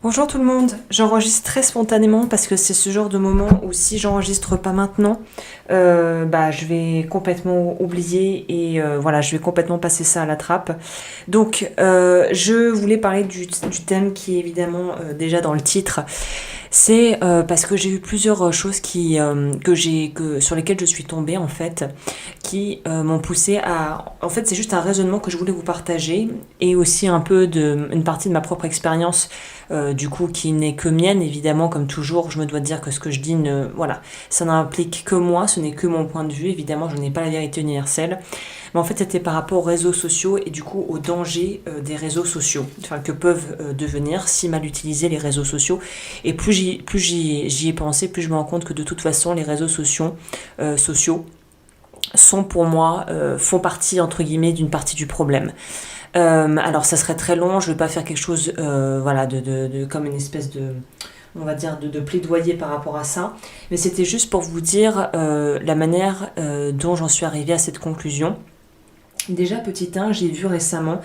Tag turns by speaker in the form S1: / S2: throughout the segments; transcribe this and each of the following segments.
S1: Bonjour tout le monde, j'enregistre très spontanément parce que c'est ce genre de moment où si j'enregistre pas maintenant, je vais complètement oublier et voilà, je vais complètement passer ça à la trappe. Donc je voulais parler du thème qui est évidemment déjà dans le titre. C'est parce que j'ai eu plusieurs choses sur lesquelles je suis tombée en fait, qui m'ont poussé à. En fait, c'est juste un raisonnement que je voulais vous partager et aussi un peu une partie de ma propre expérience, du coup, qui n'est que mienne évidemment, comme toujours. Je me dois de dire que ce que je dis, voilà, ça n'implique que moi, ce n'est que mon point de vue. Évidemment, je n'ai pas la vérité universelle. Mais en fait, c'était par rapport aux réseaux sociaux et du coup au danger des réseaux sociaux, enfin que peuvent devenir si mal utilisés les réseaux sociaux. Et plus j'y ai pensé, plus je me rends compte que de toute façon, les réseaux sociaux sont pour moi, font partie, entre guillemets, d'une partie du problème. Alors ça serait très long, je ne vais pas faire quelque chose voilà, comme une espèce de, on va dire, de plaidoyer par rapport à ça, mais c'était juste pour vous dire la manière dont j'en suis arrivée à cette conclusion. Déjà, petit 1, j'ai vu récemment,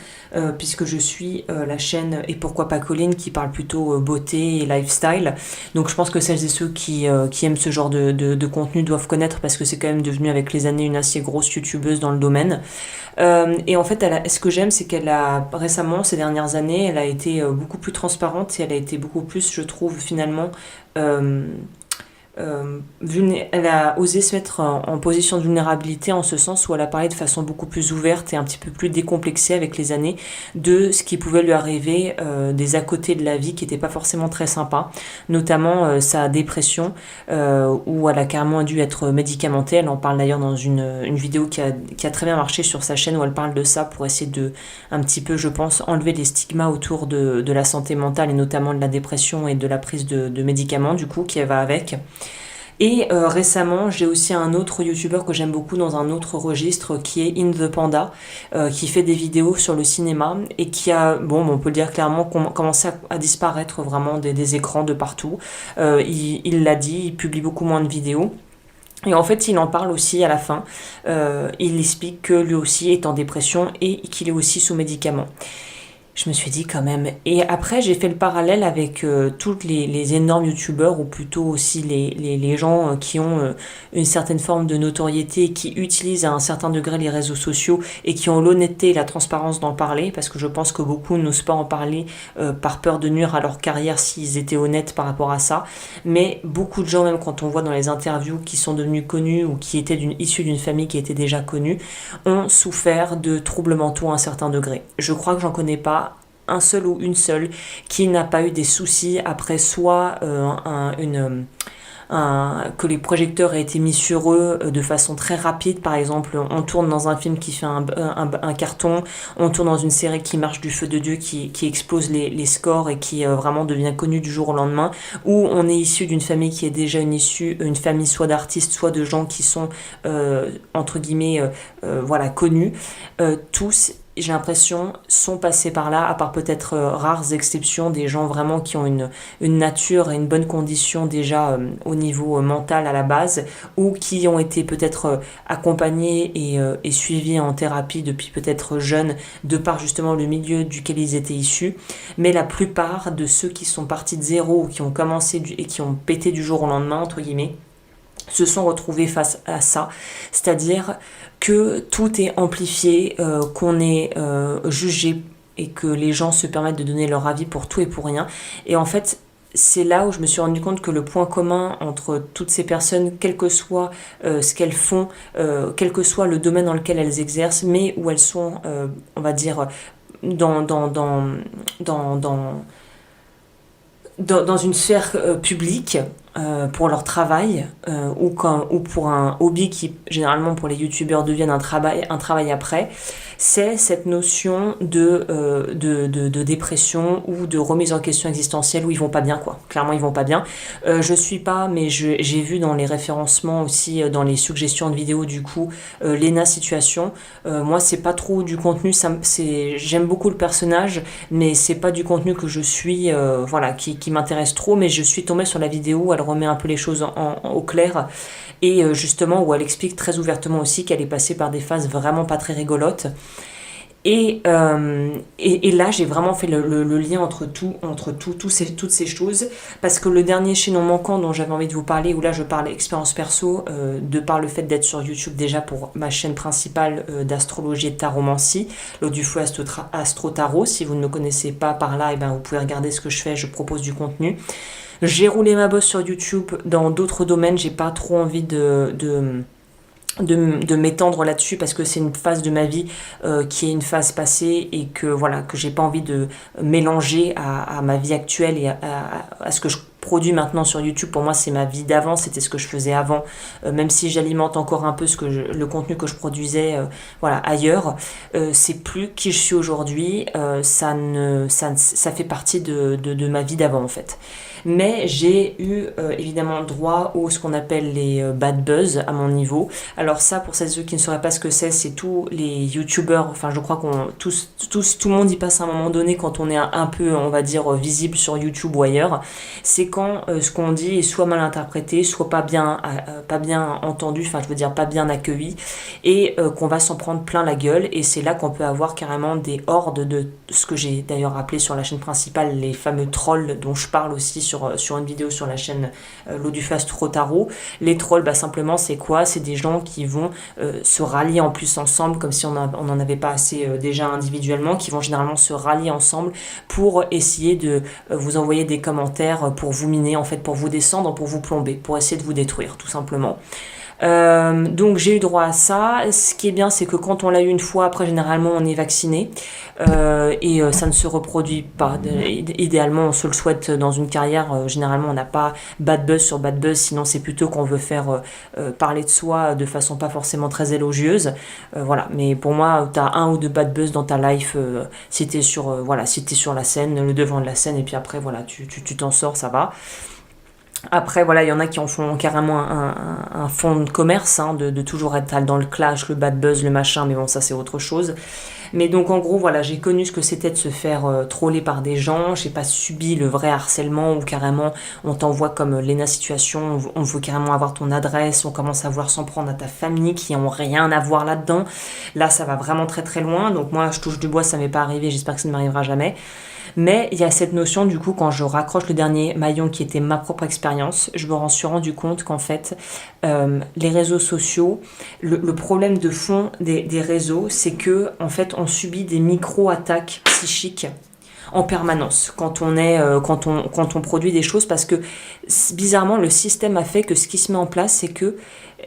S1: puisque je suis la chaîne Et pourquoi pas Colline, qui parle plutôt beauté et lifestyle. Donc je pense que celles et ceux qui aiment ce genre de contenu doivent connaître, parce que c'est quand même devenu avec les années une assez grosse youtubeuse dans le domaine. Et en fait, ce que j'aime, c'est qu'elle a récemment, ces dernières années, elle a été beaucoup plus transparente et elle a été beaucoup plus, je trouve, finalement... euh, elle a osé se mettre en position de vulnérabilité, en ce sens où elle a parlé de façon beaucoup plus ouverte et un petit peu plus décomplexée avec les années de ce qui pouvait lui arriver, des à côté de la vie qui n'étaient pas forcément très sympas, notamment sa dépression, où elle a carrément dû être médicamentée. Elle en parle d'ailleurs dans une vidéo qui a très bien marché sur sa chaîne, où elle parle de ça pour essayer de un petit peu, je pense, enlever les stigmas autour de la santé mentale et notamment de la dépression et de la prise de médicaments du coup qui va avec. Et récemment, j'ai aussi un autre youtubeur que j'aime beaucoup dans un autre registre qui est In The Panda, qui fait des vidéos sur le cinéma et qui a, bon, on peut le dire clairement, commencé à disparaître vraiment des écrans de partout. Il l'a dit, il publie beaucoup moins de vidéos. Et en fait, il en parle aussi à la fin. Il explique que lui aussi est en dépression et qu'il est aussi sous médicaments. Je me suis dit quand même. Et après, j'ai fait le parallèle avec toutes les énormes youtubeurs, ou plutôt aussi les gens qui ont une certaine forme de notoriété, qui utilisent à un certain degré les réseaux sociaux et qui ont l'honnêteté et la transparence d'en parler, parce que je pense que beaucoup n'osent pas en parler par peur de nuire à leur carrière s'ils étaient honnêtes par rapport à ça. Mais beaucoup de gens, même quand on voit dans les interviews, qui sont devenus connus ou qui étaient issus d'une famille qui était déjà connue, ont souffert de troubles mentaux à un certain degré. Je crois que j'en connais pas un seul ou une seule qui n'a pas eu des soucis après, soit que les projecteurs aient été mis sur eux de façon très rapide. Par exemple, on tourne dans un film qui fait un carton, on tourne dans une série qui marche du feu de Dieu, qui explose les scores et qui vraiment devient connue du jour au lendemain, ou on est issu d'une famille qui est déjà une famille soit d'artistes, soit de gens qui sont entre guillemets voilà, connus. Tous, j'ai l'impression, sont passés par là, à part peut-être rares exceptions, des gens vraiment qui ont une nature et une bonne condition déjà au niveau mental à la base, ou qui ont été peut-être accompagnés et suivis en thérapie depuis peut-être jeunes, de par justement le milieu duquel ils étaient issus. Mais la plupart de ceux qui sont partis de zéro, ou qui ont commencé et qui ont pété du jour au lendemain, entre guillemets, se sont retrouvés face à ça, c'est-à-dire que tout est amplifié, qu'on est jugé et que les gens se permettent de donner leur avis pour tout et pour rien. Et en fait, c'est là où je me suis rendu compte que le point commun entre toutes ces personnes, quel que soit ce qu'elles font, quel que soit le domaine dans lequel elles exercent, mais où elles sont, on va dire, dans, dans, dans, dans, dans dans une sphère publique, pour leur travail, ou pour un hobby qui généralement pour les youtubeurs deviennent un travail après, c'est cette notion de dépression ou de remise en question existentielle, où ils vont pas bien, quoi. Clairement, ils vont pas bien. Je suis pas, mais j'ai vu dans les référencements aussi, dans les suggestions de vidéos, du coup, Lena Situation. Moi, c'est pas trop du contenu, j'aime beaucoup le personnage, mais c'est pas du contenu que je suis, voilà, qui m'intéresse trop, mais je suis tombée sur la vidéo où elle remet un peu les choses au clair, et justement où elle explique très ouvertement aussi qu'elle est passée par des phases vraiment pas très rigolotes. Et là, j'ai vraiment fait le lien entre toutes ces choses, parce que le dernier chaînon manquant dont j'avais envie de vous parler, où là je parle expérience perso, de par le fait d'être sur YouTube déjà pour ma chaîne principale d'astrologie et de taromancie, l'eau du feu Astro Tarot. Si vous ne me connaissez pas par là, et ben vous pouvez regarder ce que je fais, je propose du contenu. J'ai roulé ma bosse sur YouTube dans d'autres domaines, j'ai pas trop envie de m'étendre là-dessus, parce que c'est une phase de ma vie qui est une phase passée, et que voilà, que j'ai pas envie de mélanger à ma vie actuelle et à ce que je produis maintenant sur YouTube. Pour moi, c'est ma vie d'avant, c'était ce que je faisais avant, même si j'alimente encore un peu le contenu que je produisais voilà, ailleurs, c'est plus qui je suis aujourd'hui, ça fait partie de ma vie d'avant en fait. Mais j'ai eu évidemment droit au ce qu'on appelle les bad buzz à mon niveau. Alors ça, pour celles et ceux qui ne sauraient pas ce que c'est tous les youtubeurs, enfin je crois qu'on tout le monde y passe à un moment donné quand on est un peu, on va dire, visible sur YouTube ou ailleurs. C'est quand ce qu'on dit est soit mal interprété, soit pas bien entendu, enfin je veux dire pas bien accueilli, et qu'on va s'en prendre plein la gueule. Et c'est là qu'on peut avoir carrément des hordes de ce que j'ai d'ailleurs appelé sur la chaîne principale les fameux trolls, dont je parle aussi sur une vidéo sur la chaîne l'eau du feu Astro Tarot. Les trolls, bah simplement c'est quoi? C'est des gens qui vont se rallier en plus ensemble, comme si on n'en avait pas assez déjà individuellement, qui vont généralement se rallier ensemble pour essayer de vous envoyer des commentaires pour vous miner, en fait, pour vous descendre, pour vous plomber, pour essayer de vous détruire tout simplement. Donc j'ai eu droit à ça. Ce qui est bien, c'est que quand on l'a eu une fois, après généralement on est vacciné, et ça ne se reproduit pas. Idéalement, on se le souhaite dans une carrière. Généralement, on n'a pas bad buzz sur bad buzz, sinon c'est plutôt qu'on veut faire parler de soi de façon pas forcément très élogieuse. Voilà. Mais pour moi, t'as un ou deux bad buzz dans ta life si t'es si t'es sur la scène, le devant de la scène, et puis après voilà, tu t'en sors, ça va. Après, voilà, il y en a qui en font carrément un fond de commerce, hein, de toujours être dans le clash, le bad buzz, le machin, mais bon, ça c'est autre chose. Mais donc en gros, voilà, j'ai connu ce que c'était de se faire troller par des gens. J'ai pas subi le vrai harcèlement où carrément on t'envoie comme Lena Situation, on veut carrément avoir ton adresse, on commence à vouloir s'en prendre à ta famille qui ont rien à voir là-dedans. Là, ça va vraiment très très loin. Donc moi, je touche du bois, ça m'est pas arrivé, j'espère que ça ne m'arrivera jamais. Mais il y a cette notion, du coup, quand je raccroche le dernier maillon qui était ma propre expérience, je me suis rendu compte qu'en fait, les réseaux sociaux, le problème de fond des réseaux, c'est que en fait, on subit des micro-attaques psychiques en permanence quand on produit des choses, parce que bizarrement, le système a fait que ce qui se met en place, c'est que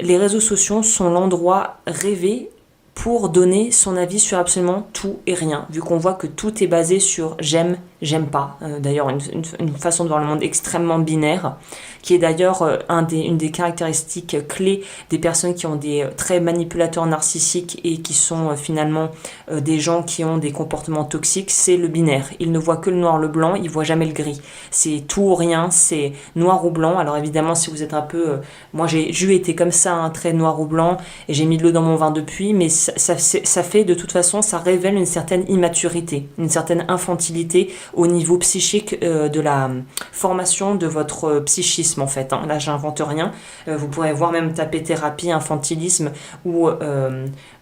S1: les réseaux sociaux sont l'endroit rêvé pour donner son avis sur absolument tout et rien, vu qu'on voit que tout est basé sur j'aime, j'aime pas. D'ailleurs, une façon de voir le monde extrêmement binaire, qui est d'ailleurs une des caractéristiques clés des personnes qui ont des traits manipulateurs narcissiques et qui sont finalement des gens qui ont des comportements toxiques, c'est le binaire. Ils ne voient que le noir, le blanc, ils ne voient jamais le gris. C'est tout ou rien, c'est noir ou blanc. Alors évidemment, si vous êtes un peu... moi, j'ai été comme ça, un trait noir ou blanc, et j'ai mis de l'eau dans mon vin depuis, mais ça fait de toute façon, ça révèle une certaine immaturité, une certaine infantilité au niveau psychique de la formation de votre psychisme en fait. Hein. Là, j'invente rien. Vous pourrez voir même taper thérapie, infantilisme, où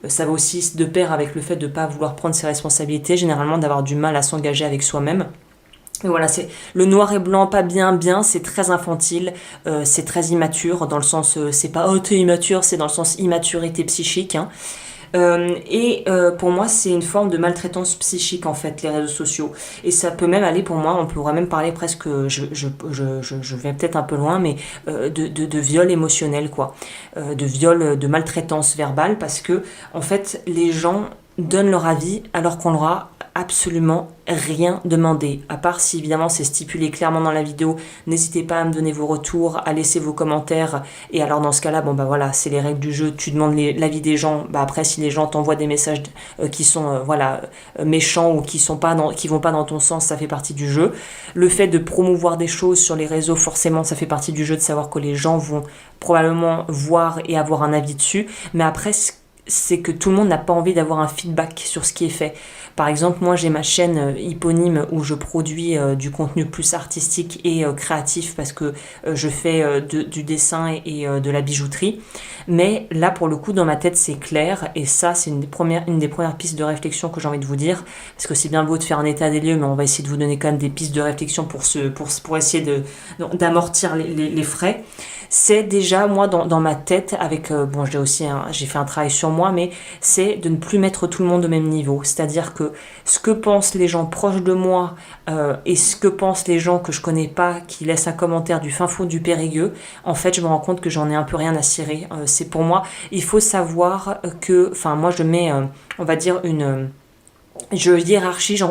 S1: ça va aussi de pair avec le fait de ne pas vouloir prendre ses responsabilités, généralement d'avoir du mal à s'engager avec soi-même. Mais voilà, c'est le noir et blanc, pas bien, c'est très infantile, c'est très immature, dans le sens, c'est pas oh t'es immature, c'est dans le sens immaturité psychique. Hein. Pour moi, c'est une forme de maltraitance psychique en fait, les réseaux sociaux. Et ça peut même aller, pour moi, on pourrait même parler presque, je vais peut-être un peu loin, mais de viol émotionnel, quoi. De viol, de maltraitance verbale, parce que en fait, les gens donnent leur avis alors qu'on leur a absolument rien demandé, à part si évidemment c'est stipulé clairement dans la vidéo. N'hésitez pas à me donner vos retours, à laisser vos commentaires, et alors dans ce cas là, bon bah voilà, c'est les règles du jeu, tu demandes l'avis des gens. Bah après, si les gens t'envoient des messages qui sont méchants ou qui vont pas dans ton sens, ça fait partie du jeu. Le fait de promouvoir des choses sur les réseaux, forcément ça fait partie du jeu, de savoir que les gens vont probablement voir et avoir un avis dessus. Mais après, c'est que tout le monde n'a pas envie d'avoir un feedback sur ce qui est fait. Par exemple, moi j'ai ma chaîne éponyme où je produis du contenu plus artistique et créatif parce que je fais du dessin et de la bijouterie. Mais là pour le coup dans ma tête c'est clair et ça c'est une des premières pistes de réflexion que j'ai envie de vous dire parce que c'est bien beau de faire un état des lieux mais on va essayer de vous donner quand même des pistes de réflexion pour essayer d'amortir les frais. C'est déjà moi dans ma tête avec bon j'ai fait un travail sur moi mais c'est de ne plus mettre tout le monde au même niveau, c'est-à-dire que ce que pensent les gens proches de moi et ce que pensent les gens que je connais pas qui laissent un commentaire du fin fond du Périgueux, en fait je me rends compte que j'en ai un peu rien à cirer. C'est pour moi il faut savoir que enfin moi je mets on va dire je hiérarchise,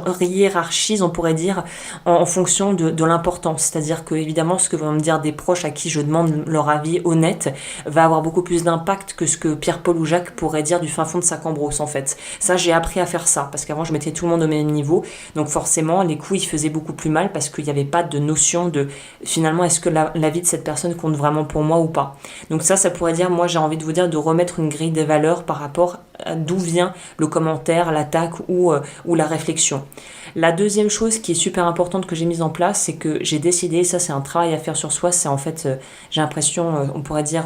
S1: on pourrait dire, en fonction de l'importance. C'est-à-dire que, évidemment, ce que vont me dire des proches à qui je demande leur avis honnête va avoir beaucoup plus d'impact que ce que Pierre-Paul ou Jacques pourrait dire du fin fond de sa cambrousse, en fait. Ça, j'ai appris à faire ça, parce qu'avant, je mettais tout le monde au même niveau. Donc, forcément, les coups, ils faisaient beaucoup plus mal parce qu'il n'y avait pas de notion de, finalement, est-ce que l'avis de cette personne compte vraiment pour moi ou pas. Donc ça pourrait dire, moi, j'ai envie de vous dire de remettre une grille des valeurs par rapport à d'où vient le commentaire, l'attaque ou la réflexion. La deuxième chose qui est super importante que j'ai mise en place, c'est que j'ai décidé, ça c'est un travail à faire sur soi, c'est en fait, j'ai l'impression, on pourrait dire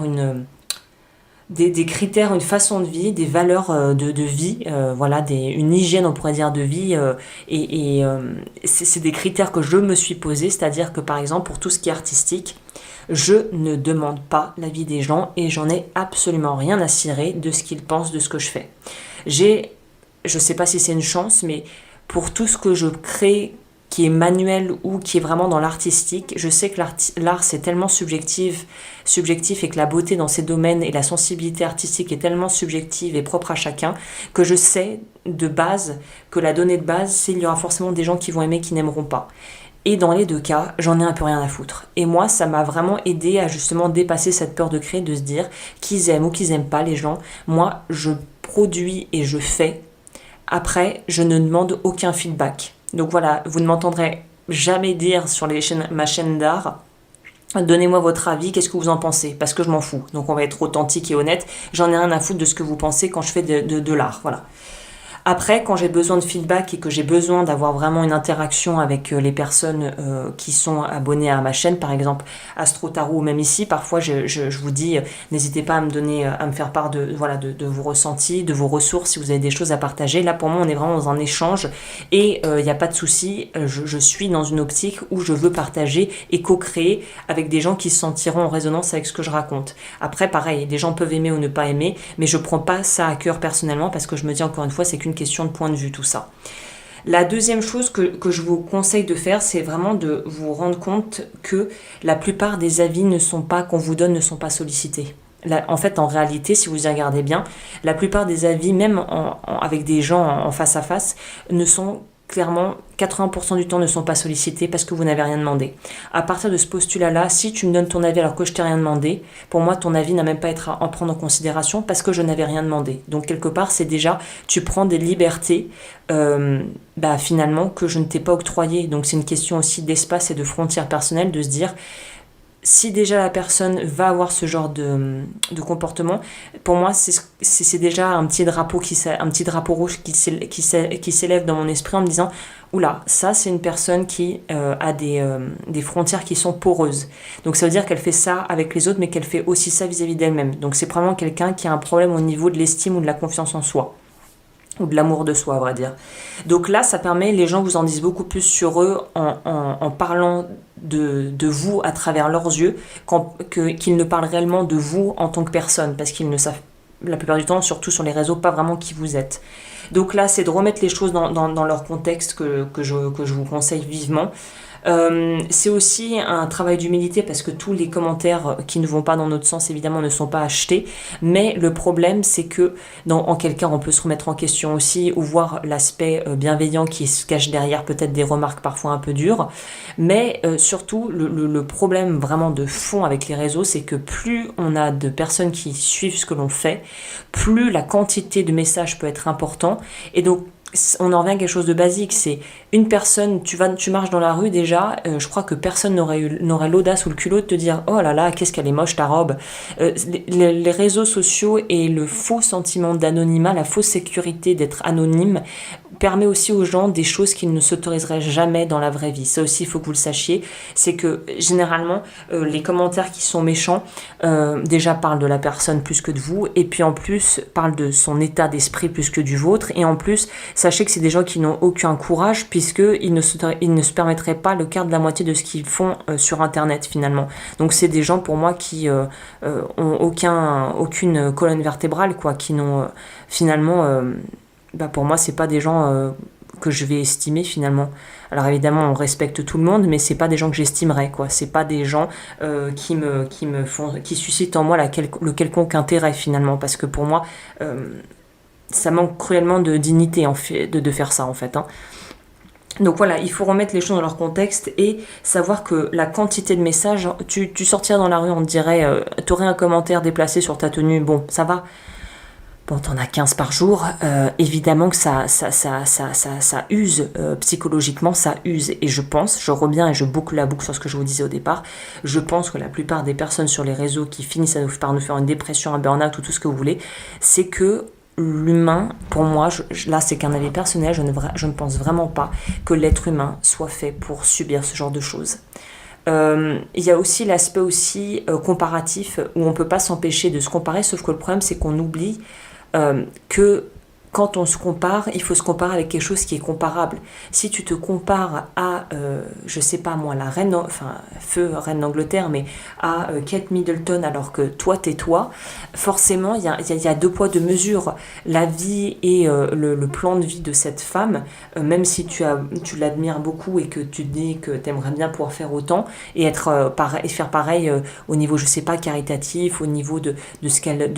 S1: des critères, une façon de vie, des valeurs de vie, voilà, une hygiène, on pourrait dire, de vie, c'est des critères que je me suis posé, c'est-à-dire que par exemple, pour tout ce qui est artistique, je ne demande pas l'avis des gens et j'en ai absolument rien à cirer de ce qu'ils pensent de ce que je fais. Je sais pas si c'est une chance, mais pour tout ce que je crée qui est manuel ou qui est vraiment dans l'artistique, je sais que l'art c'est tellement subjectif et que la beauté dans ces domaines et la sensibilité artistique est tellement subjective et propre à chacun que je sais de base que la donnée de base, c'est qu'il y aura forcément des gens qui vont aimer, qui n'aimeront pas. Et dans les deux cas, j'en ai un peu rien à foutre. Et moi, ça m'a vraiment aidé à justement dépasser cette peur de créer, de se dire qu'ils aiment ou qu'ils aiment pas les gens. Moi, je produis et je fais. Après, je ne demande aucun feedback. Donc voilà, vous ne m'entendrez jamais dire sur ma chaîne d'art, donnez-moi votre avis, qu'est-ce que vous en pensez? Parce que je m'en fous. Donc on va être authentique et honnête. J'en ai rien à foutre de ce que vous pensez quand je fais de l'art. Voilà. Après, quand j'ai besoin de feedback et que j'ai besoin d'avoir vraiment une interaction avec les personnes qui sont abonnées à ma chaîne, par exemple Astro Tarot ou même ici, parfois je vous dis, n'hésitez pas à me donner, à me faire part de vos ressentis, de vos ressources, si vous avez des choses à partager. Là, pour moi, on est vraiment dans un échange et il n'y a pas de souci. Je suis dans une optique où je veux partager et co-créer avec des gens qui se sentiront en résonance avec ce que je raconte. Après, pareil, des gens peuvent aimer ou ne pas aimer, mais je prends pas ça à cœur personnellement parce que je me dis encore une fois, c'est qu'une question de point de vue tout ça. La deuxième chose que je vous conseille de faire, c'est vraiment de vous rendre compte que la plupart des avis qu'on vous donne ne sont pas sollicités. En fait, en réalité, si vous y regardez bien, la plupart des avis, même avec des gens en face à face, ne sont clairement 80% du temps ne sont pas sollicités parce que vous n'avez rien demandé. À partir de ce postulat-là, si tu me donnes ton avis alors que je t'ai rien demandé, pour moi ton avis n'a même pas à être en prendre en considération parce que je n'avais rien demandé. Donc quelque part, c'est déjà, tu prends des libertés finalement que je ne t'ai pas octroyées. Donc c'est une question aussi d'espace et de frontières personnelles de se dire, si déjà la personne va avoir ce genre de comportement, pour moi c'est déjà un petit drapeau rouge qui s'élève dans mon esprit en me disant oula, ça c'est une personne qui a des frontières qui sont poreuses. Donc ça veut dire qu'elle fait ça avec les autres mais qu'elle fait aussi ça vis-à-vis d'elle-même. Donc c'est probablement quelqu'un qui a un problème au niveau de l'estime ou de la confiance en soi. Ou de l'amour de soi, à vrai dire. Donc là, ça permet, les gens vous en disent beaucoup plus sur eux en parlant de vous à travers leurs yeux qu'ils ne parlent réellement de vous en tant que personne, parce qu'ils ne savent, la plupart du temps, surtout sur les réseaux, pas vraiment qui vous êtes. Donc là, c'est de remettre les choses dans leur contexte que je vous conseille vivement. C'est aussi un travail d'humilité parce que tous les commentaires qui ne vont pas dans notre sens évidemment ne sont pas achetés, mais le problème c'est que en quel cas on peut se remettre en question aussi ou voir l'aspect bienveillant qui se cache derrière peut-être des remarques parfois un peu dures, mais surtout le problème vraiment de fond avec les réseaux, c'est que plus on a de personnes qui suivent ce que l'on fait, plus la quantité de messages peut être important et donc on en revient à quelque chose de basique, c'est une personne, tu marches dans la rue déjà, je crois que personne n'aurait l'audace ou le culot de te dire oh là là, qu'est-ce qu'elle est moche ta robe. Les réseaux sociaux et le faux sentiment d'anonymat, la fausse sécurité d'être anonyme, permet aussi aux gens des choses qu'ils ne s'autoriseraient jamais dans la vraie vie. Ça aussi, il faut que vous le sachiez. C'est que généralement, les commentaires qui sont méchants, déjà parlent de la personne plus que de vous, et puis en plus parlent de son état d'esprit plus que du vôtre, et en plus, sachez que c'est des gens qui n'ont aucun courage, puisqu'ils ne se permettraient pas le quart de la moitié de ce qu'ils font sur Internet, finalement. Donc c'est des gens, pour moi, qui ont aucune colonne vertébrale, quoi, qui n'ont finalement... pour moi, c'est pas des gens que je vais estimer finalement. Alors évidemment, on respecte tout le monde, mais c'est pas des gens que j'estimerais, quoi. C'est pas des gens qui suscitent en moi le quelconque intérêt finalement, parce que pour moi, ça manque cruellement de dignité en fait, de faire ça en fait. Hein. Donc voilà, il faut remettre les choses dans leur contexte et savoir que la quantité de messages, tu sortirais dans la rue, on te dirait, t'aurais un commentaire déplacé sur ta tenue, bon, ça va. Bon, t'en as 15 par jour, évidemment que ça use, psychologiquement, ça use. Et je reviens et je boucle la boucle sur ce que je vous disais au départ, je pense que la plupart des personnes sur les réseaux qui finissent par nous faire une dépression, un burn-out ou tout ce que vous voulez, c'est que l'humain, pour moi, là c'est qu'un avis personnel, je ne pense vraiment pas que l'être humain soit fait pour subir ce genre de choses. Il y a aussi l'aspect aussi comparatif, où on ne peut pas s'empêcher de se comparer, sauf que le problème c'est qu'on oublie que quand on se compare, il faut se comparer avec quelque chose qui est comparable. Si tu te compares à, je sais pas moi, la reine, enfin, reine d'Angleterre, mais à Kate Middleton, alors que toi, t'es toi, forcément, il y a deux poids, deux mesures. La vie et le plan de vie de cette femme, même si tu l'admires beaucoup et que tu te dis que t'aimerais bien pouvoir faire autant, et faire pareil au niveau, je sais pas, caritatif, au niveau de ce qu'elle,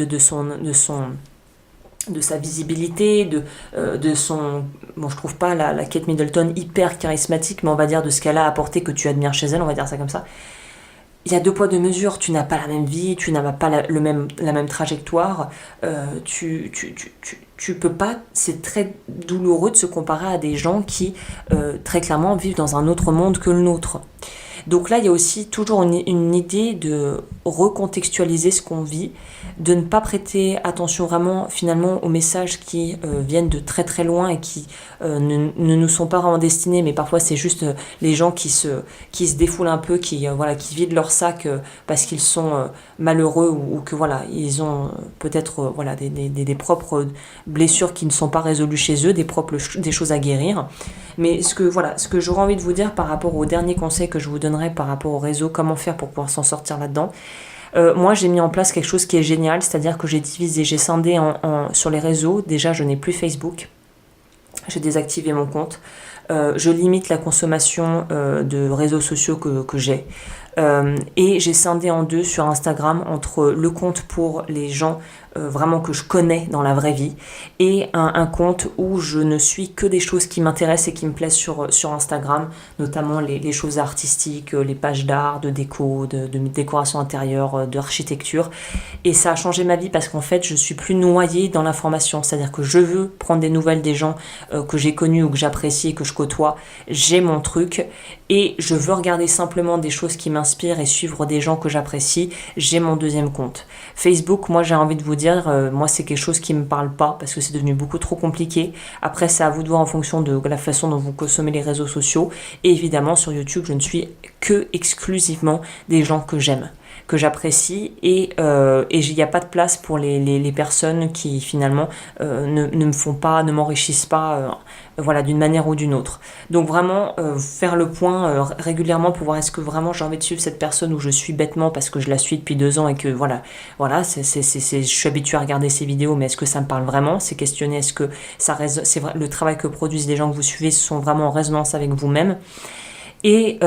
S1: de sa visibilité, de son... Bon, je trouve pas la Kate Middleton hyper charismatique, mais on va dire de ce qu'elle a apporté que tu admires chez elle, on va dire ça comme ça. Il y a deux poids, deux mesures, tu n'as pas la même vie, tu n'as pas la même trajectoire, tu peux pas, c'est très douloureux de se comparer à des gens qui, très clairement, vivent dans un autre monde que le nôtre. Donc là, il y a aussi toujours une idée de recontextualiser ce qu'on vit, de ne pas prêter attention vraiment finalement aux messages qui viennent de très très loin et qui ne nous sont pas vraiment destinés, mais parfois c'est juste les gens qui se défoulent un peu, qui vident leur sac parce qu'ils sont malheureux ou que voilà, ils ont peut-être des propres blessures qui ne sont pas résolues chez eux, des choses à guérir. Mais ce que j'aurais envie de vous dire par rapport au dernier conseil que je vous donnerai par rapport au réseau, comment faire pour pouvoir s'en sortir là-dedans. Moi, j'ai mis en place quelque chose qui est génial, c'est-à-dire que j'ai scindé sur les réseaux. Déjà, je n'ai plus Facebook. J'ai désactivé mon compte. Je limite la consommation de réseaux sociaux que j'ai. Et j'ai scindé en deux sur Instagram entre le compte pour les gens vraiment que je connais dans la vraie vie et un compte où je ne suis que des choses qui m'intéressent et qui me plaisent sur Instagram, notamment les choses artistiques, les pages d'art, de déco, de décoration intérieure, d'architecture. Et ça a changé ma vie parce qu'en fait je suis plus noyée dans l'information, c'est-à-dire que je veux prendre des nouvelles des gens que j'ai connus ou que j'apprécie et que je côtoie, j'ai mon truc et je veux regarder simplement des choses qui m'inspirent et suivre des gens que j'apprécie, j'ai mon deuxième compte. Facebook, moi j'ai envie de vous dire, moi c'est quelque chose qui me parle pas parce que c'est devenu beaucoup trop compliqué. Après c'est à vous de voir en fonction de la façon dont vous consommez les réseaux sociaux. Et évidemment sur YouTube je ne suis que exclusivement des gens que j'aime, que j'apprécie et il n'y a pas de place pour les personnes qui finalement ne me font pas, ne m'enrichissent pas d'une manière ou d'une autre. Donc vraiment faire le point régulièrement pour voir est-ce que vraiment j'ai envie de suivre cette personne ou je suis bêtement parce que je la suis depuis 2 ans et que je suis habituée à regarder ses vidéos, mais est-ce que ça me parle vraiment? C'est questionner, est-ce que c'est vrai, le travail que produisent les gens que vous suivez sont vraiment en résonance avec vous-même? Et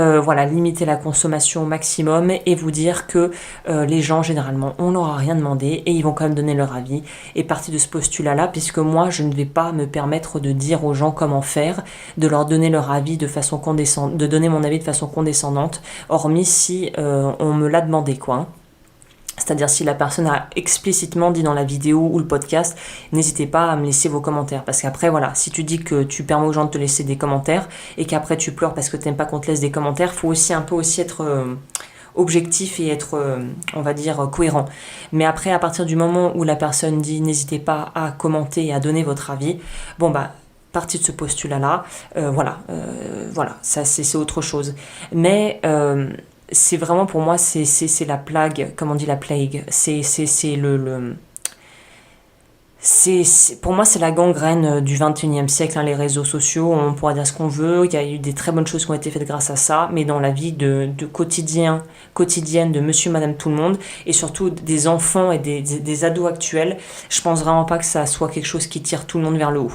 S1: limiter la consommation au maximum et vous dire que les gens généralement on leur a rien demandé et ils vont quand même donner leur avis, et partir de ce postulat là, puisque moi je ne vais pas me permettre de dire aux gens comment faire, de leur donner leur avis de façon condescendante, de donner mon avis de façon condescendante, hormis si on me l'a demandé quoi. C'est-à-dire si la personne a explicitement dit dans la vidéo ou le podcast, n'hésitez pas à me laisser vos commentaires. Parce qu'après, voilà, si tu dis que tu permets aux gens de te laisser des commentaires et qu'après tu pleures parce que tu n'aimes pas qu'on te laisse des commentaires, il faut aussi un peu aussi être objectif et être, on va dire, cohérent. Mais après, à partir du moment où la personne dit n'hésitez pas à commenter et à donner votre avis, bon bah, partie de ce postulat-là, voilà, ça c'est autre chose. Mais c'est vraiment pour moi, c'est la plague, comme on dit la plague, pour moi, c'est la gangrène du 21e siècle, hein, les réseaux sociaux. On pourra dire ce qu'on veut. Il y a eu des très bonnes choses qui ont été faites grâce à ça, mais dans la vie de quotidienne de monsieur, madame, tout le monde, et surtout des enfants et des ados actuels, je pense vraiment pas que ça soit quelque chose qui tire tout le monde vers le haut.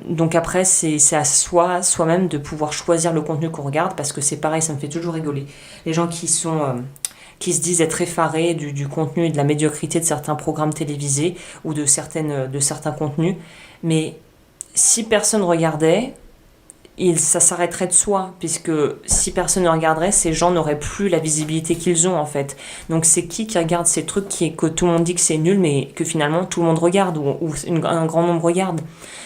S1: Donc après, c'est à soi-même de pouvoir choisir le contenu qu'on regarde, parce que c'est pareil, ça me fait toujours rigoler. Les gens qui se disent être effarés du contenu et de la médiocrité de certains programmes télévisés ou de certains contenus. Mais si personne regardait, ça s'arrêterait de soi, puisque si personne ne regarderait, ces gens n'auraient plus la visibilité qu'ils ont en fait. Donc c'est qui regarde ces trucs que tout le monde dit que c'est nul, mais que finalement tout le monde regarde, ou un grand nombre regarde.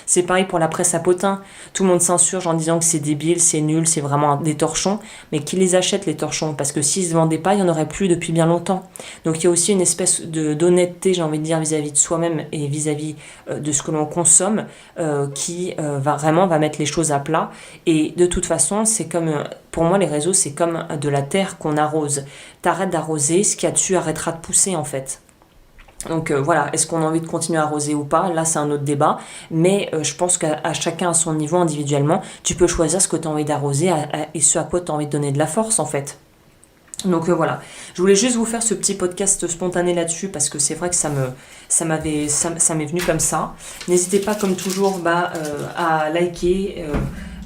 S1: C'est pareil pour la presse à potins. Tout le monde s'insurge en disant que c'est débile, c'est nul, c'est vraiment des torchons. Mais qui les achète, les torchons? Parce que s'ils ne se vendaient pas, il n'y en aurait plus depuis bien longtemps. Donc il y a aussi une espèce d'honnêteté, j'ai envie de dire, vis-à-vis de soi-même et vis-à-vis de ce que l'on consomme, qui va mettre les choses à plat. Et de toute façon, c'est comme, pour moi, les réseaux, c'est comme de la terre qu'on arrose. T'arrêtes d'arroser, ce qu'il y a dessus arrêtera de pousser, en fait. Donc voilà, est-ce qu'on a envie de continuer à arroser ou pas? Là, c'est un autre débat. Mais je pense qu'à chacun à son niveau individuellement, tu peux choisir ce que tu as envie d'arroser et ce à quoi tu as envie de donner de la force, en fait. Donc voilà, je voulais juste vous faire ce petit podcast spontané là-dessus parce que c'est vrai que ça m'est venu comme ça. N'hésitez pas comme toujours à liker,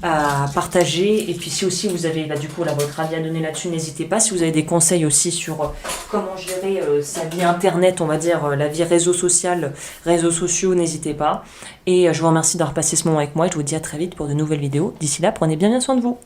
S1: à partager, et puis si aussi vous avez du coup votre avis à donner là-dessus, n'hésitez pas. Si vous avez des conseils aussi sur comment gérer sa vie internet, on va dire la vie réseaux sociaux, n'hésitez pas. Et je vous remercie d'avoir passé ce moment avec moi et je vous dis à très vite pour de nouvelles vidéos. D'ici là, prenez bien soin de vous.